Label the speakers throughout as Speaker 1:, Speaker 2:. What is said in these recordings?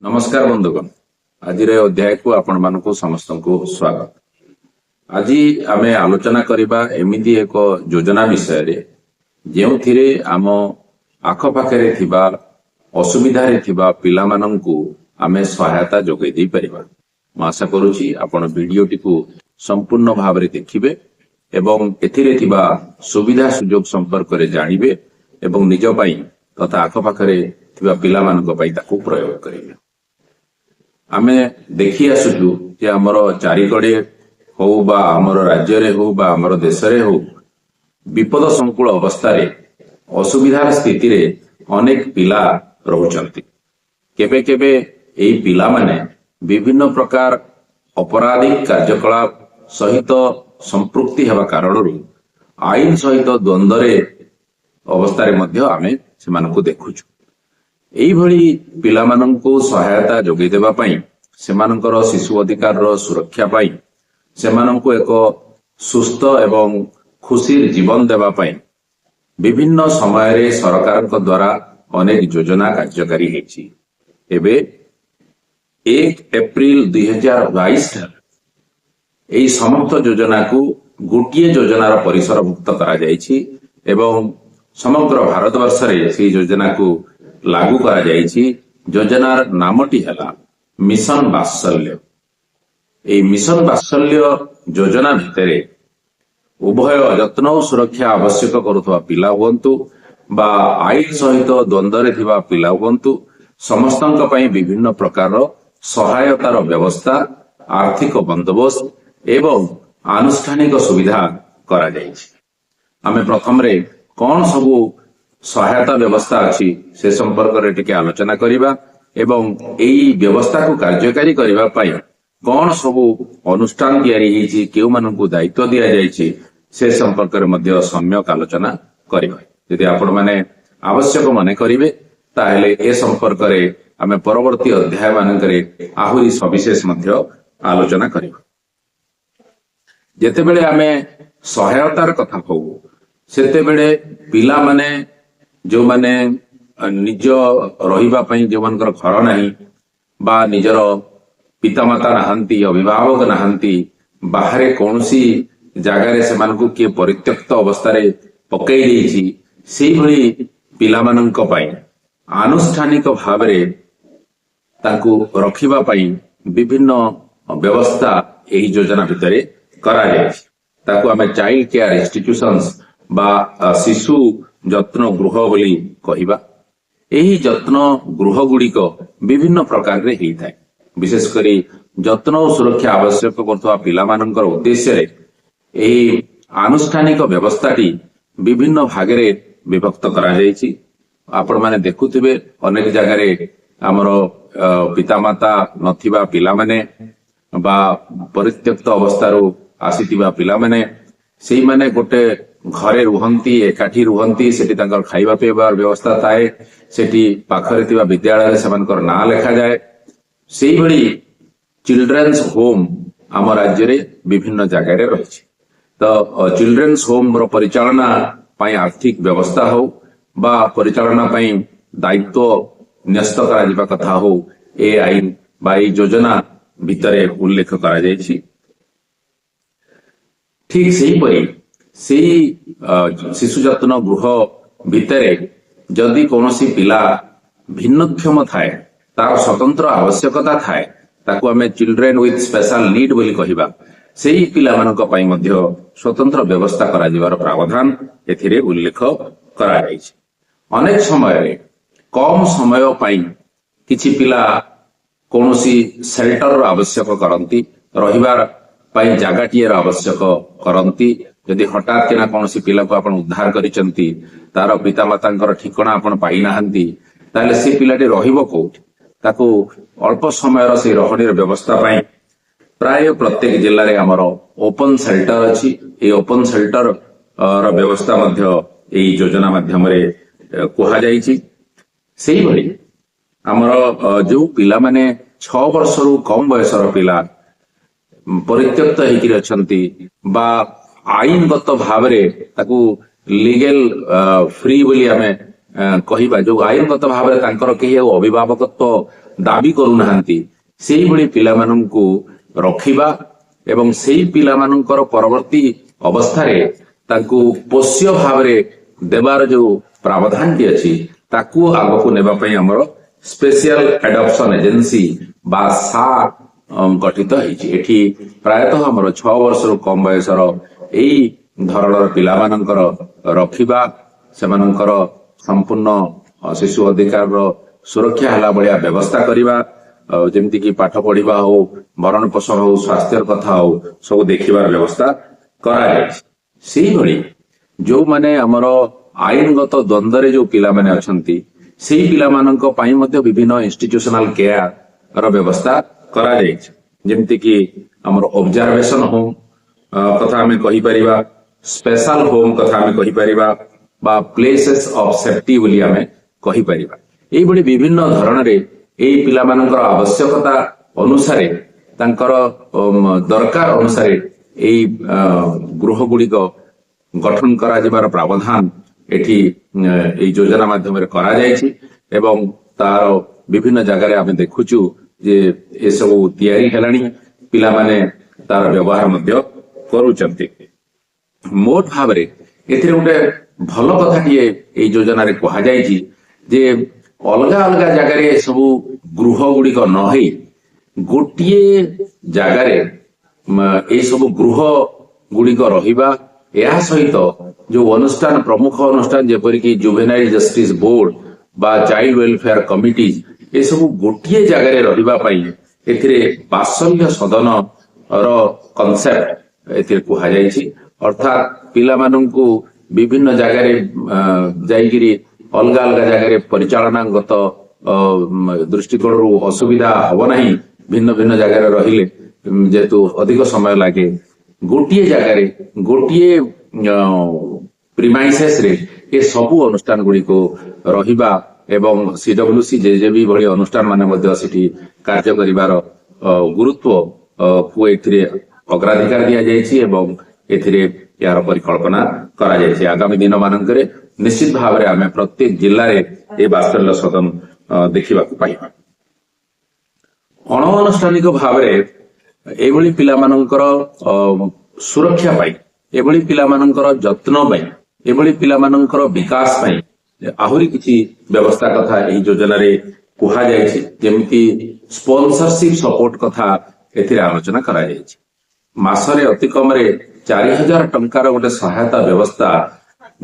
Speaker 1: नमस्कार बंधुगण आज अध्याय को आपण मानकु समस्त को स्वागत। आज आम आलोचना करबा एमिदी एक योजना विषय रे जेउथिरे आम आखपाखे थिबा असुविधा रे थिबा पिला माननकु आमे सहायता जोगै दै परिबा। म आशा करूची आपण वीडियोटी को संपूर्ण भाव रे देखिबे एवं एथिरे थिबा सुविधा सुयोग संपर्क रे जानिबे एवं निज पई तथा आखपाखे थिबा पिला मानक पई ताकू प्रयोग करिबे। आमे देखी आसुचु जे हमर चारिकड़े हो बा हमर राज्य रे हो बा हमर देश रे हो विपद संकुल अवस्था रे असुविधार स्थिति रे अनेक पिला रहुचंती। केबे केबे एई पिला माने विभिन्न प्रकार अपराधिक कार्यकलाप सहित संपृक्ति हेबा कारणरू आईन सहित द्वंद्व रे अवस्था रे मध्य आमे सेमानकु देखुछु। एई भली पिला माननकु सहायता जोगै देबा पई सेमानकर शिशु अधिकार रो सुरक्षा पई सेमानकु एक सुस्थ एवं खुशी जीवन देबा पई विभिन्न समय रे सरकार को द्वारा अनेक योजना कार्यकारी हेछि। एबे 1 अप्रैल 2022 एई समस्त योजना को गोटिए योजनार परिसरभुक्त करा जायछि एवं समग्र भारतवर्ष रे सेई योजना को लागू करा जायछि। योजनार नामटी हला मिशन वात्सल्य। ए मिशन वात्सल्य योजना भितरे उभय यत्न और सुरक्षा आवश्यक करुवा पिला हुंतु बा आईन सहित द्वंद्व रे थिबा पिला हुंतु समस्तक पई विभिन्न प्रकार सहायतार व्यवस्था आर्थिक बंदोबस्त एवं आनुष्ठानिक सुविधा करा जायछि। आमे प्रथम रे कोन सबु सहायता व्यवस्था अच्छी से संपर्क रे टिके आलोचना करिबा एवं एई व्यवस्था को कार्यकारी करिबा पई कोन सबु अनुष्ठान तयारी हेछि केउ मानकु दायित्व दिया जायछि से संपर्क रे मध्य सम्यक आलोचना करिबा। यदि आपण माने आवश्यक माने करिवे ताहेले ए संपर्क रे आमे परवर्ती अध्याय मानकरे आहुरी सविशेष मध्य आलोचना करिबा। जेते बेले आमे सहायतार कथा कहू सेते बेले पिला माने जो माने निज रहिबा पई जो मानकर घर नाही बा निजर पितामाता नाहंती अभिभावक नाहंती बाहरे कौनसी जगार से मानकु किए परित्यक्त अवस्था रे पकई देछि सेही भली पिला माननक पई आनुष्ठानिक भाव रे ताकू रखिबा पई विभिन्न व्यवस्था एही योजना भितरे करा जायछि। ताकू आमे चाइल्ड केयर इंस्टीट्यूशंस बा शिशु जत्न गृह बोली कहिबा। एही जत्न गृह गुड़िक विभिन्न प्रकार रे हेई थाए। विशेष करी जत्न और सुरक्षा आवश्यक करथवा पिला मानकर उद्देश्य रे एही आनुष्ठानिक व्यवस्थाटी विभिन्न भाग रे विभक्त करा जायछि। आपण माने देखुथिबे अनेक जगह रे हमरो पितामाता नथिबा पिला माने बा परित्यक्त अवस्थारू आसीतिबा पिला माने सेही माने गोटे घरे रुहंती एकाठी रुहंती सेठी तांकर खाइबा पीबार व्यवस्था थाए सेठी पाखरे थिबा विद्यालय सेमानकर नाम लेखा जाए। सेही भली चिल्ड्रेन्स होम आम राज्य रे विभिन्न जगह रे रहिछि। तो चिल्ड्रेन्स होम रो परिचालना पई आर्थिक व्यवस्था हो बा परिचालना पई दायित्व न्यस्त करा जिबा कथा हो ए आईन बा ए योजना भितरे उल्लेख करा जायछि। ठीक सेही परी शिशु जत्न गृह भितरे जदि कौनसी पिला भिन्नक्षम थाए तार स्वतंत्र आवश्यकता थाए ताकू आमे चिल्ड्रेन विथ स्पेशल नीड बोली कहिबा सेही पिला मानक पई मध्य स्वतंत्र व्यवस्था करा जिवार प्रावधान एथिरे उल्लेख करा जायछि। अनेक समय रे कम समय पई किछि पिला कौनसी शेल्टर आवश्यक करंती रहिबार पई जागाटिएर आवश्यक करंती। यदि हठात किना कौनसी पिला को आपण उद्धार करिसंती तार पितामातांकर ठिकाना आपण पाई नाहंती ताले से पिलाटी रहिबो कोठी ताको अल्प समय से रहणीर व्यवस्था पाई प्राय प्रत्येक जिल्ला रे हमर ओपन शेल्टर अछि। ए ओपन शेल्टर रो व्यवस्था मध्य एई योजना माध्यम रे कोहा जाईछि। सेही भली हमर जो पिला माने 6 वर्ष रु कम बयसर पिला परित्यक्त हेकि अछंती बा आईनगत भाव रे ताकू लीगल फ्री बोली आमे कहिबा जो आईनगत भाव रे तांकर केही अभिभावकत्व ଦାବି କରୁନାହାନ୍ତି ସେଇଭଳି ପିଲାମାନଙ୍କୁ ରଖିବା ଏବଂ ସେଇ ପିଲାମାନଙ୍କର ପରବର୍ତ୍ତୀ ଅବସ୍ଥାରେ ତାଙ୍କୁ ପୋଷ୍ୟ ଭାବରେ ଦେବାର ଯୋଉ ପ୍ରାବଧାନଟି ଅଛି ତାକୁ ଆଗକୁ ନେବା ପାଇଁ ଆମର ସ୍ପେଶିଆଲ ଆଡପ୍ସନ ଏଜେନ୍ସି ବା ସା ଗଠିତ ହେଇଛି। ଏଠି ପ୍ରାୟତଃ ଆମର 6 ବର୍ଷରୁ କମ ବୟସର ଏଇ ଧରଣର ପିଲାମାନଙ୍କର ରଖିବା, ସେମାନଙ୍କର ସମ୍ପୂର୍ଣ୍ଣ ଶିଶୁ ଅଧିକାରର ସୁରକ୍ଷା ହେଲା ଭଳିଆ ବ୍ୟବସ୍ଥା କରିବା, ଯେମିତିକି ପାଠ ପଢିବା ହଉ, ଭରଣ ପୋଷଣ ହଉ, ସ୍ୱାସ୍ଥ୍ୟର କଥା ହଉ, ସବୁ ଦେଖିବାର ବ୍ୟବସ୍ଥା କରାଯାଇଛି। ସେଇଭଳି ଯୋଉମାନେ ଆମର ଆଇନଗତ ଦ୍ୱନ୍ଦ୍ୱରେ ଯୋଉ ପିଲାମାନେ ଅଛନ୍ତି ସେଇ ପିଲାମାନଙ୍କ ପାଇଁ ମଧ୍ୟ ବିଭିନ୍ନ ଇନଷ୍ଟିଟ୍ୟୁସନାଲ କେୟାର ର ବ୍ୟବସ୍ଥା କରାଯାଇଛି। ଯେମିତିକି ଆମର ଅବଜରଭେସନ ହୋମ କଥା ଆମେ କହିପାରିବା, ସ୍ପେଶାଲ ହୋମ କଥା ଆମେ କହିପାରିବା ବା ପ୍ଲେସେସ୍ ଅଫ ସେଫ୍ଟି ବୋଲି ଆମେ କହିପାରିବା। ଏଇଭଳି ବିଭିନ୍ନ ଧରଣରେ ଏଇ ପିଲାମାନଙ୍କର ଆବଶ୍ୟକତା ଅନୁସାରେ ତାଙ୍କର ଦରକାର ଅନୁସାରେ ଏଇ ଗୃହ ଗୁଡିକ ଗଠନ କରାଯିବାର ପ୍ରାବଧାନ ଏଠି ଏଇ ଯୋଜନା ମାଧ୍ୟମରେ କରାଯାଇଛି ଏବଂ ତାର ବିଭିନ୍ନ ଜାଗାରେ ଆମେ ଦେଖୁଛୁ ଯେ ଏସବୁ ତିଆରି ହେଲାଣି, ପିଲାମାନେ ତାର ବ୍ୟବହାର ମଧ୍ୟ କରୁଛନ୍ତି। ମୋଟ ଭାବରେ ଏଥିରେ ଗୋଟେ ଭଲ କଥାଟିଏ ଏଇ ଯୋଜନାରେ କୁହାଯାଇଛି ଯେ ଅଲଗା ଅଲଗା ଜାଗାରେ ସବୁ ଗୃହ ଗୁଡିକ ନ ହେଇ ଗୋଟିଏ ଜାଗାରେ ଏଇ ସବୁ ଗୃହ ଗୁଡିକ ରହିବା, ଏହା ସହିତ ଯୋଉ ଅନୁଷ୍ଠାନ ପ୍ରମୁଖ ଅନୁଷ୍ଠାନ ଯେପରିକି ଜୁଭେନାଇଲ ଜଷ୍ଟିସ ବୋର୍ଡ ବା ଚାଇଲ୍ଡ ୱେଲଫେୟାର କମିଟି ଏସବୁ ଗୋଟିଏ ଜାଗାରେ ରହିବା ପାଇଁ ଏଥିରେ ବାତ୍ସଲ୍ୟ ସଦନ ର କନସେପ୍ଟ ଏଥିରେ କୁହାଯାଇଛି। ଅର୍ଥାତ ପିଲାମାନଙ୍କୁ ବିଭିନ୍ନ ଜାଗାରେ ଯାଇକିରି ଅଲଗା ଅଲଗା ଜାଗାରେ ପରିଚାଳନାଗତ ଦୃଷ୍ଟିକୋଣରୁ ଅସୁବିଧା ହବ ନାହିଁ। ଭିନ୍ନ ଭିନ୍ନ ଜାଗାରେ ରହିଲେ ଯେହେତୁ ଅଧିକ ସମୟ ଲାଗେ, ଗୋଟିଏ ଜାଗାରେ ଗୋଟିଏ ପ୍ରିମାଇସେସ୍ ରେ ଏ ସବୁ ଅନୁଷ୍ଠାନ ଗୁଡିକୁ ରହିବା ଏବଂ ସିଡବ୍ଲ୍ୟୁସି ଜେଜେବି ଭଳି ଅନୁଷ୍ଠାନ ମାନେ ମଧ୍ୟ ସେଠି କାର୍ଯ୍ୟ କରିବାର ଗୁରୁତ୍ୱ କୁ ଏଥିରେ ଅଗ୍ରାଧିକାର ଦିଆଯାଇଛି ଏବଂ ଏଥିରେ ଏହାର ପରିକଳ୍ପନା କରାଯାଇଛି। ଆଗାମୀ ଦିନ ମାନଙ୍କରେ ନିଶ୍ଚିତ ଭାବରେ ଆମେ ପ୍ରତ୍ୟେକ ଜିଲ୍ଲାରେ ଏ ବାତ୍ସଲ୍ୟ ସଦନ ଦେଖିବାକୁ ପାଇବା। ଅଣ ଆନୁଷ୍ଠାନିକ ଭାବରେ ଏଭଳି ପିଲାମାନଙ୍କର ସୁରକ୍ଷା ପାଇଁ, ଏଭଳି ପିଲାମାନଙ୍କର ଯତ୍ନ ପାଇଁ, ଏଭଳି ପିଲାମାନଙ୍କର ବିକାଶ ପାଇଁ ଆହୁରି କିଛି ବ୍ୟବସ୍ଥା କଥା ଏହି ଯୋଜନାରେ କୁହାଯାଇଛି। ଯେମିତି ସ୍ପନ୍ସରସିପ ସପୋର୍ଟ କଥା ଏଥିରେ ଆଲୋଚନା କରାଯାଇଛି। ମାସରେ ଅତି କମରେ 4,000 ଟଙ୍କାର ଗୋଟେ ସହାୟତା ବ୍ୟବସ୍ଥା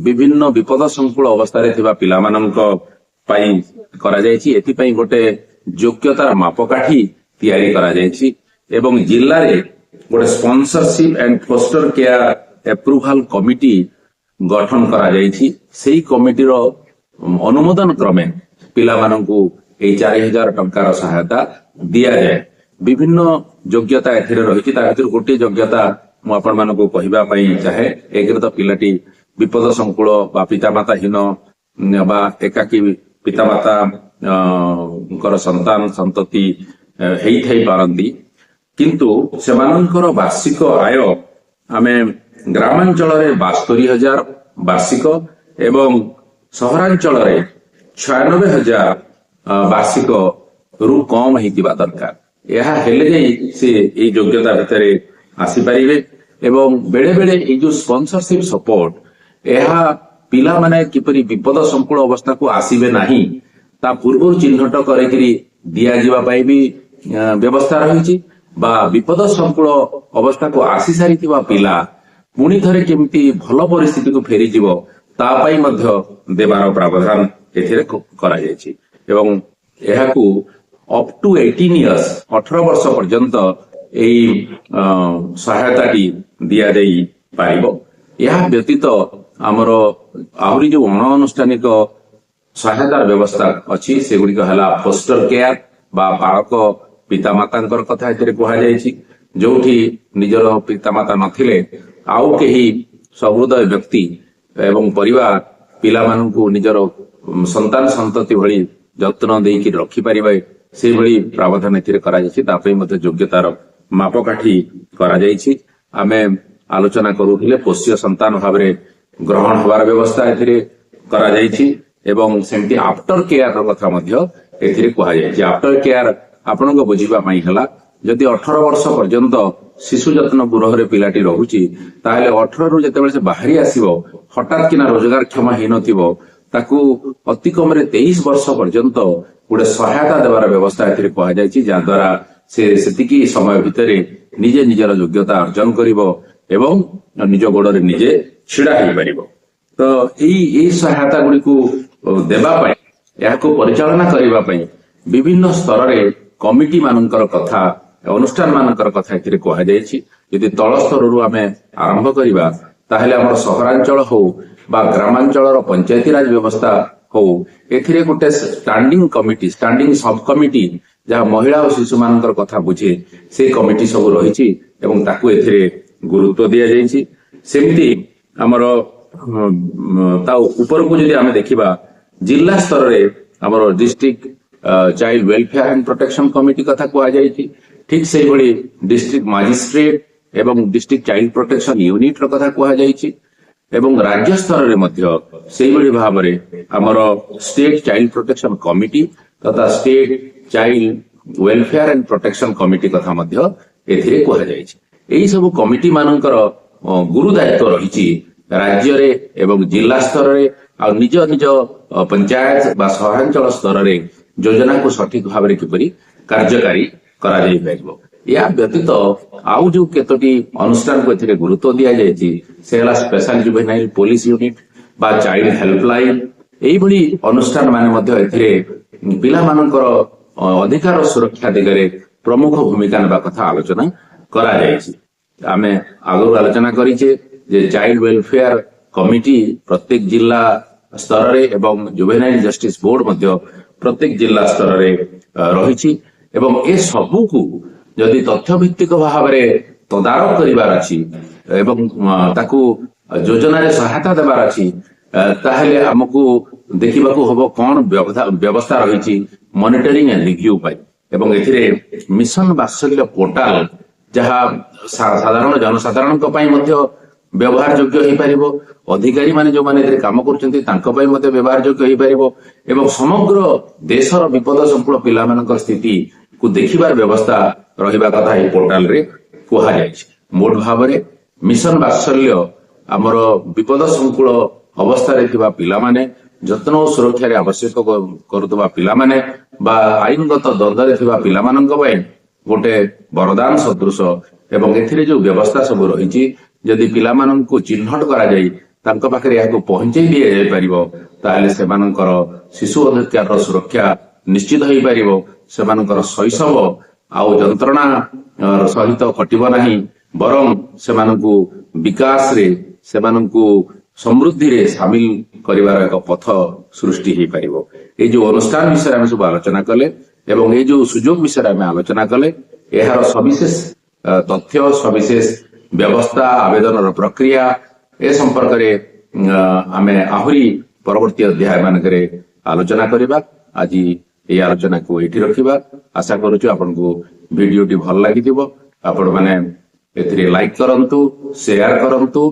Speaker 1: ବିଭିନ୍ନ ବିପଦ ସଂକୁଳ ଅବସ୍ଥାରେ ଥିବା ପିଲାମାନଙ୍କ ପାଇଁ କରାଯାଇଛି। ଏଥିପାଇଁ ଗୋଟେ ଯୋଗ୍ୟତାର ମାପକାଠି ତିଆରି କରାଯାଇଛି ଏବଂ ଜିଲ୍ଲାରେ ଗୋଟେ sponsorship and poster care approval committee ଗଠନ କରାଯାଇଛି। ସେଇ କମିଟିର ଅନୁମୋଦନ କ୍ରମେ ପିଲାମାନଙ୍କୁ ଏଇ 4,000 ଟଙ୍କାର ସହାୟତା ଦିଆଯାଏ। ବିଭିନ୍ନ ଯୋଗ୍ୟତା ଏଥିରେ ରହିଛି, ତା ଭିତରୁ ଗୋଟିଏ ଯୋଗ୍ୟତା ମୁଁ ଆପଣମାନଙ୍କୁ କହିବା ପାଇଁ ଚାହେଁ। ଏକରେ ତ ପିଲାଟି ବିପଦ ସଂକୁଳ ବା ପିତାମାତାହୀନ ବା ଏକାକୀ ପିତାମାତାଙ୍କର ସନ୍ତାନ ସନ୍ତତି ହେଇଥାଇ ପାରନ୍ତି, କିନ୍ତୁ ସେମାନଙ୍କର ବାର୍ଷିକ ଆୟ ଆମେ ଗ୍ରାମାଞ୍ଚଳରେ 72,000 ବାର୍ଷିକ ଏବଂ ସହରାଞ୍ଚଳରେ 96,000 ବାର୍ଷିକ ରୁ କମ ହେଇଥିବା ଦରକାର। ଏହା ହେଲେ ଯାଇ ସେ ଏଇ ଯୋଗ୍ୟତା ଭିତରେ ଆସିପାରିବେ ଏବଂ ବେଳେ ବେଳେ ଏଇ ଯୋଉ ସ୍ପନ୍ସରସିପ ସପୋର୍ଟ, ଏହା ପିଲାମାନେ କିପରି ବିପଦ ସଂକୁଳ ଅବସ୍ଥାକୁ ଆସିବେ ନାହିଁ ତା ପୂର୍ବରୁ ଚିହ୍ନଟ କରିକିରି ଦିଆଯିବା ପାଇଁ ବି ବ୍ୟବସ୍ଥା ରହିଛି ବା ବିପଦ ସଂକୁଳ ଅବସ୍ଥାକୁ ଆସି ସାରିଥିବା ପିଲା ପୁଣି ଥରେ କେମିତି ଭଲ ପରିସ୍ଥିତିକୁ ଫେରିଯିବ ତା ପାଇଁ ମଧ୍ୟ ଦେବାର ପ୍ରାବଧାନ ଏଥିରେ କରାଯାଇଛି ଏବଂ ଏହାକୁ ଅପ୍ ଟୁ 18 ଇୟର୍ସ 18 ବର୍ଷ ପର୍ଯ୍ୟନ୍ତ ଏହି ସହାୟତାଟି ଦିଆଯାଇ ପାରିବ। ଏହା ବ୍ୟତୀତ ଆମର ଆହୁରି ଯୋଉ ଅଣ ଆନୁଷ୍ଠାନିକ ସହାୟତାର ବ୍ୟବସ୍ଥା ଅଛି ସେଗୁଡିକ ହେଲା ଫୋଷ୍ଟର କେୟାର ବା ପାଳକ ପିତାମାତାଙ୍କର କଥା ଏଥିରେ କୁହାଯାଇଛି। ଯୋଉଠି ନିଜର ପିତାମାତା ନଥିଲେ ଆଉ କେହି ସହୃଦୟ ବ୍ୟକ୍ତି ଏବଂ ପରିବାର ପିଲାମାନଙ୍କୁ ନିଜର ସନ୍ତାନ ସନ୍ତତି ଭଳି ଯତ୍ନ ଦେଇକି ରଖିପାରିବେ, ସେଇଭଳି ପ୍ରାବଧାନ ଏଥିରେ କରାଯାଇଛି। ତା ପାଇଁ ମଧ୍ୟ ଯୋଗ୍ୟତାର ମାପକାଠି କରାଯାଇଛି। ଆମେ ଆଲୋଚନା କରୁଥିଲେ ପୋଷ୍ୟ ସନ୍ତାନ ଭାବରେ ଗ୍ରହଣ ହେବାର ବ୍ୟବସ୍ଥା ଏଥିରେ କରାଯାଇଛି ଏବଂ ସେମିତି ଆଫ୍ଟର କେୟାର କଥା ମଧ୍ୟ एथिरे कहा जाय जे आफ्टर केयर आपनको बुझिबा पई हला जदि 18 वर्ष पर्यंत शिशु जत्न गृह रे पिलाटी रहुची ताहेले 18 रु जेतेबेले से बाहरी आसीबो हठात किना रोजगार क्षम हे नथिबो ताकू अति कम रे 23 वर्ष पर्यंत गोटे सहायता देवार व्यवस्था एथिरे कहा जाय छि जा द्वारा से सेतिकी समय भितरे निजे निजर योग्यता अर्जन करिवो एवं निज गोड़े निजे छिड़ा हो पार तो यही सहायता गुड़ी को देवाई या परिचालना करने विभिन्न स्तर रे कमिटी मानकर कथा अनुष्ठान मानकर कथा एथिरे कहा जायछि यदि तल स्तर रु आमे आरंभ करिबा ताहेले हमर सहरांचल हो बा ग्रामांचल पंचायती राज व्यवस्था हो एथिरे गोटे स्टैंडिंग कमिटी स्टैंडिंग सब कमिटी जहाँ महिला और शिशु मानकर कथा बुझे से कमिटी सब रही एवं ताकू एथिरे गुरुत्व दिया जायछि सेमती हमर ता ऊपर को जदि आमे देखिबा जिला स्तर रे हमर district child welfare and protection committee कथा कहा जायछि ठीक से भली डिस्ट्रिक्ट मजिस्ट्रेट एवं डिस्ट्रिक्ट चाइल्ड प्रोटेक्शन यूनिट रो कथा कहा जायछि एवं राज्य स्तर रे मध्य सेही भली भाबरे हमर स्टेट चाइल्ड प्रोटेक्शन कमिटी तथा state child welfare and protection committee कथा मध्य एथिरे कहा जायछि एही सब कमिटी मानकर गुरु दायित्व रही राज्य रे एवं जिला स्तर रे आ निज निज पंचायत बा सहरांचल स्तर रे योजना को सठिक भाव में किपरि कार्यकारी करा जाई परिबो या व्यतीत आउ जो केतोटी अनुष्ठान को एथिरे गुरुत्व दिया जायछि से हला स्पेशल जुवेनाइल पुलिस यूनिट बा चाइल्ड हेल्पलाइन एही भली अनुष्ठान माने मध्य एथिरे पिला मानकर अधिकार सुरक्षा दिगरे प्रमुख भूमिका नेबा कथा आलोचना करा जायछि आमे आगु आलोचना करिचे जे चाइल्ड वेलफेयर कमिटी प्रत्येक जिला स्तर रे एवं जुवेनाइल जस्टिस बोर्ड मध्य प्रत्येक जिला स्तर रे रहिछि एवं ए सबु को जदि तथ्य भित्तिक भाव में तदारक करिवार अछि एवं ताकू योजना रे सहायता देबार अछि ताहेले हमकु देखिबाकू हबो कोन व्यवस्था रहिछि मॉनिटरिंग एंड रिव्यू पाई एवं एथिरे मिशन वात्सल्य पोर्टल जहाँ साधारण जनसाधारण व्यवहार योग्य हो पारिबो अधिकारी माने जो माने काम करछन्ती तांको पई मते व्यवहार योग्य हो पारिबो एवं समग्र देशर विपद संकुल पिला मानकर स्थिति को देखिबार व्यवस्था रहिबा कथा ए पोर्टल रे कोहा जायछि मोड भाव रे मिशन वात्सल्य हमर विपद संकुल अवस्था रे थिबा पिला माने जत्न और सुरक्षा रे आवश्यक करतबा पिला माने बा आईनगत द्वंद्व रे थिबा पिला मानक पई गोटे वरदान सदृश एवं एथिरे जो व्यवस्था सब रही जदि पिला को चिन्हट करा जाई तांको पाखरे याको पहुंचाई दिया जाय परिबो ताले सेमानकर शिशु अधिकार सुरक्षा निश्चित होई परिबो सेमानकर शैशव आउ जंत्रणा सहित कटिबो नाही बरं सेमानकु विकास रे सेमानकु समृद्धि रे शामिल करिवार एक पथ सृष्टि होई परिबो ए जो अनुष्ठान विषय हम सब आलोचना कले एवं ये जो सुजोग विषय में आलोचना कले यार सविशेष तथ्य सविशेष व्यवस्था आवेदन प्रक्रिया ए संपर्क में आमे आहुरी परवर्ती अध्याय मानकरे आलोचना करिबा आज ये आलोचना को एठी रखिबा आशा करूछु आपन को वीडियो टी भल लागिथिबो आपण माने एथिरे लाइक करंतु शेयर करंतु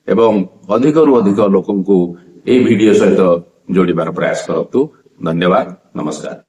Speaker 1: एवं अधिक रु अधिक लोकन को ए वीडियो सहित जोड़िबार प्रयास करंतु धन्यवाद नमस्कार।